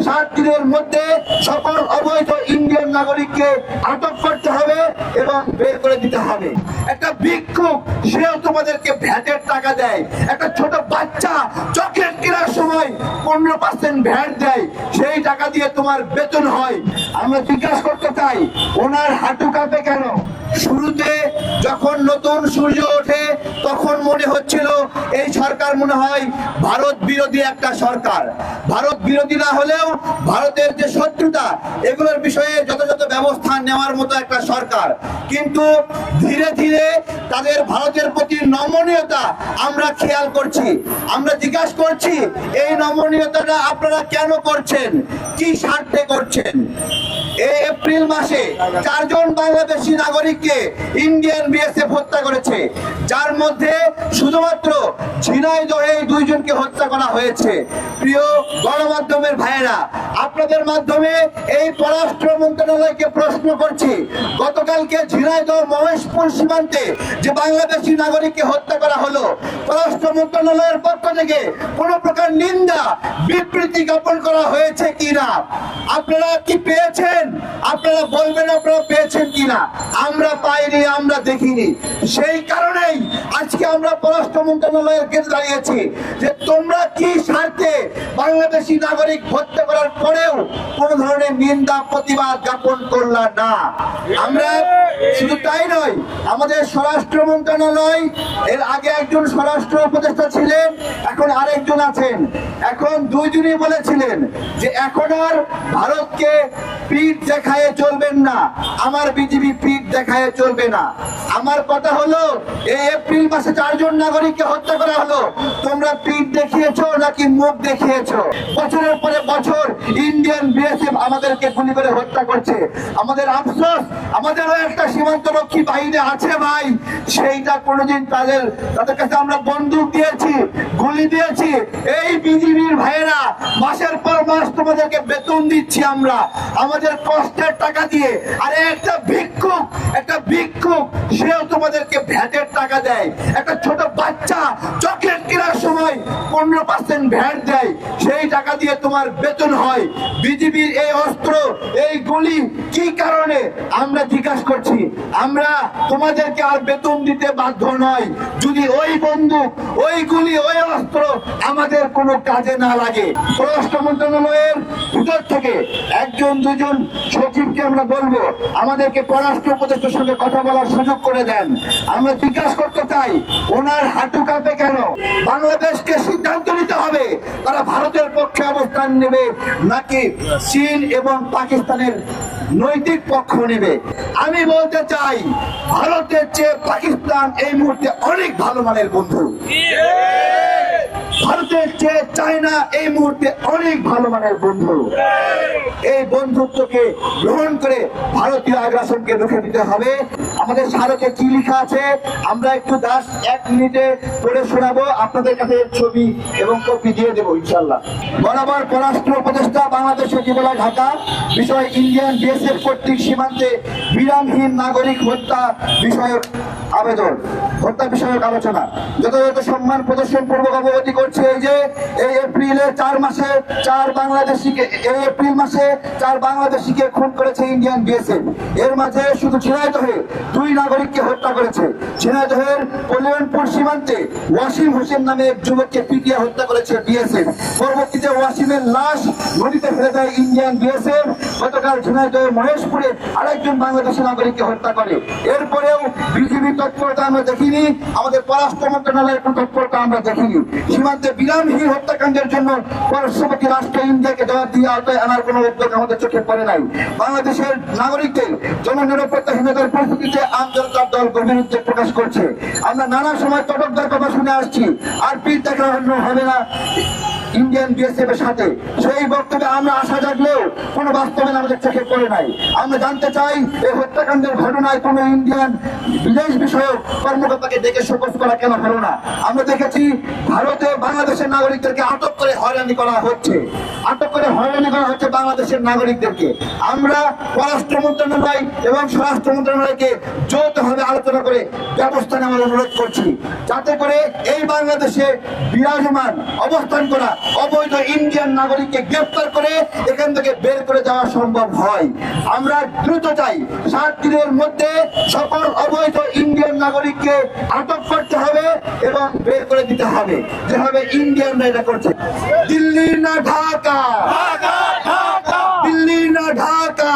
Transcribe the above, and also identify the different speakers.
Speaker 1: 7 দিনের মধ্যে সকল অবৈধ ইন্ডিয়ান নাগরিককে আটক করতে হবে এবং বের করে দিতে হবে। একটা ভিক্ষুক সেও তোমাদেরকে ভ্যাটের টাকা দেয়, একটা ছোট বাচ্চা চকলেট কেনার সময় 15% ভ্যাট দেয়, সেই টাকা দিয়ে তোমার বেতন হয়। আমরা জিজ্ঞাসা করতে চাই ওনার হাঁটু কাঁপে কেন? শুরুতে যখন নতুন সূর্য ওঠে তখন মনে হচ্ছিল এই সরকার মনে হয় ভারত বিরোধী একটা সরকার। ভারত বিরোধী না হলেও ভারতের যে শত্রুতা এগুলোর বিষয়ে যথাযথ ব্যবস্থা নেওয়ার মতো একটা সরকার, কিন্তু ধীরে ধীরে তাদের ভারতের প্রতি নমনীয়তা আমরা খেয়াল করছি। আমরা জিজ্ঞাসা করছি এই নমনীয়তাটা আপনারা কেন করছেন, কি স্বার্থে করছেন? এই এপ্রিল মাসে 4 জন বাংলাদেশি নাগরিককে ইন্ডিয়ান বিএসএফ হত্যা করেছে, যার মধ্যে শুধুমাত্র ঝিনাইদহে 2 জনকে হত্যা করা হয়েছে। প্রিয় গণমাধ্যমের ভাইয়েরা, আপনাদের মাধ্যমে এই পররাষ্ট্র মন্ত্রণালয়কে প্রশ্ন করছি, গতকালকে ঝিনাইদহ মহেশপুর সীমান্তে যে বাংলাদেশি নাগরিককে হত্যা করা হলো, পররাষ্ট্র মন্ত্রণালয়ের পক্ষ থেকে কোনো প্রকার নিন্দা বিবৃতি জ্ঞাপন করা হয়েছে কিনা? আপনারা কি পেয়েছেন? আপনারা বলবেন আপনারা পেয়েছেন কিনা। আমরা পাইনি, আমরা দেখিনি। সেই কারণেই আজকে আমরা পররাষ্ট্র মন্ত্রণালয়ের কাছে দাঁড়িয়েছি যে তোমরা কি স্বার্থে বাংলাদেশি নাগরিক হত্যা করার পরেও কোন ধরনের নিন্দা প্রতিবাদ জ্ঞাপন করলা না। আমরা শুধু তাই নয়, আমাদের স্বরাষ্ট্র মন্ত্রণালয়, এর আগে একজন স্বরাষ্ট্র উপদেষ্টা ছিলেন, এখন আরেকজন আছেন, এখন 2 জনই বলেছিলেন যে এখন আর ভারতকে পিঠ দেখায় চলবেন না, আমার বিজেপি পিঠ দেখায় চলবে না। আমার কথা হলো এই এপ্রিল মাসে 4 জন নাগরিককে হত্যা করা হলো, তোমরা পিঠ দেখিয়েছো নাকি মুখ দেখিয়েছো? বছরের পরে বছর ইন্ডিয়ান বিএসএফ আমাদেরকে গুলি করে হত্যা করছে। আমাদের আফসোস, আমাদেরও একটা সীমান্তরক্ষী বাহিনী আছে ভাই, সেইটা কোনোদিন তাদের কাছে আমরা বন্দুক দিয়েছি, গুলি দিয়েছি। এই বিজেপির ভাইয়েরা মাসের পর মাস তোমাদেরকে বেতন দিচ্ছি আমরা আমাদের কষ্টের টাকা দিয়ে। আরে একটা ভিক্ষুক সেও তোমাদেরকে ভ্যাটের টাকা দেয়, একটা ছোট বাচ্চা চকলেট কেনার সময় 15% ভ্যাট দেয়, সেই টাকা দিয়ে তোমার বেতন হয়। বিজেপির এই অস্ত্র, এই গুলি কি কারণে? আমরা জিজ্ঞাসা করছি। আমরা তোমাদেরকে আর বেতন দিতে বাধ্য নয় যদি ওই বন্দুক, ওই গুলি, ওই অস্ত্র আমাদের কোনো কাজে না লাগে। পররাষ্ট্র মন্ত্রণালয়ের ভিতর থেকে 1-2 জন সচিবকে আমরা বলবো আমাদেরকে পররাষ্ট্র উপদেষ্টার সঙ্গে কথা বলার সুযোগ করে দেন। আমরা জিজ্ঞাসা করতে চাই ওনার হাঁটু কাঁপে কেন? বাংলাদেশকে সিদ্ধান্ত নিতে হবে তারা ভারতের পক্ষে অবস্থান নেবে নাকি চীন এবং পাকিস্তানের নৈতিক পক্ষ নেবে। আমি বলতে চাই ভারতের চেয়ে পাকিস্তান এই মুহূর্তে অনেক ভালো মানের বন্ধু, ভারতের চেয়ে চায়না এই মুহূর্তে অনেক ভালো মানের বন্ধু। এই বন্ধুত্বকে গ্রহণ করে ভারতীয় আগ্রাসনকে রুখে দিতে হবে। আমাদের স্মারকে কি লেখা আছে আমরা একটু 1 মিনিটে পড়ে শোনাবো, আপনাদের কাছে ছবি এবং কপি দিয়ে দেবো ইনশাল্লাহ। বরাবর পররাষ্ট্র উপদেষ্টা বাংলাদেশ সচিবালয় ঢাকা, বিষয় ইন্ডিয়ান বিএসএফ কর্তৃক সীমান্তে বিরামহীন নাগরিক হত্যা বিষয়ক আবেদন, হত্যা বিষয়ক আলোচনা। যথাযথ সম্মান প্রদর্শন পূর্বক অবগতি করছে এই যে এই এপ্রিলে 4 মাসে 4 বাংলাদেশিকে, এই এপ্রিল মাসে 4 বাংলাদেশিকে খুন করেছে ইন্ডিয়ান বিএসএফ। এর মাঝে শুধু ঝিনাইদহে 2 নাগরিককে হত্যা করেছে। ঝিনাইদহের কল্যাণপুর সীমান্তে ওয়াসিম হোসেন নামে এক যুবককে পিটিয়ে হত্যা করেছে বিএসএফ। পরবর্তীতে ওয়াসিমের লাশ নদীতে ফেলে দেয় ইন্ডিয়ান বিএসএফ। গতকাল ঝিনাইদহের মহেশপুরে আরেকজন বাংলাদেশি নাগরিককে হত্যা করে। এরপরেও বিজেপি তৎপরতা আমরা দেখিনি, আমাদের পররাষ্ট্র মন্ত্রণালয়ের তৎপরতা আমরা দেখিনি। সীমান্তে বিরামহীন হত্যাকাণ্ডের জন্য পার্শ্ববর্তী রাষ্ট্র ইন্ডিয়াকে জবাব দিয়ে আওতায় আনার কোনো উদ্যোগ আমাদের চোখে পড়ে নাই। বাংলাদেশের নাগরিকদের জননিরাপত্তাহীনতার পরিস্থিতিতে আম জনতার দল গভীর উদ্বেগ প্রকাশ করছে। আমরা নানা সময় তটকদার কথা শুনে আসছি, আর পিঠ দেখানো হবে না ইন্ডিয়ান বিএসএফ এর সাথে। সেই বক্তব্যে আমরা আশা জাগলেও কোনো বাস্তবায়ন আমাদের চোখে পড়ে নাই। আমরা জানতে চাই এই হত্যাকাণ্ডের ঘটনায় কোনো ইন্ডিয়ান বিদেশ বিষয়ক কর্মকর্তাকে ডেকে শোকজ করা কেন হলো না? আমরা দেখেছি ভারতে বাংলাদেশের নাগরিকদেরকে আটক করে হয়রানি করা হচ্ছে, বাংলাদেশের নাগরিকদেরকে। আমরা পররাষ্ট্র মন্ত্রণালয় এবং স্বরাষ্ট্র মন্ত্রণালয়কে যৌথভাবে আলোচনা করে ব্যবস্থা নেওয়ার অনুরোধ করছি, যাতে করে এই বাংলাদেশে বিরাজমান অবস্থান করা অবৈধ ইন্ডিয়ান নাগরিককে গ্রেফতার করে এখান থেকে বের করে যাওয়া সম্ভব হয়। আমরা দ্রুত চাই 7 দিনের মধ্যে সকল অবৈধ ইন্ডিয়ান নাগরিককে আটক করতে হবে এবং বের করে দিতে হবে, যেভাবে ইন্ডিয়ানরা এটা করছে। দিল্লি না ঢাকা, দিল্লি না ঢাকা।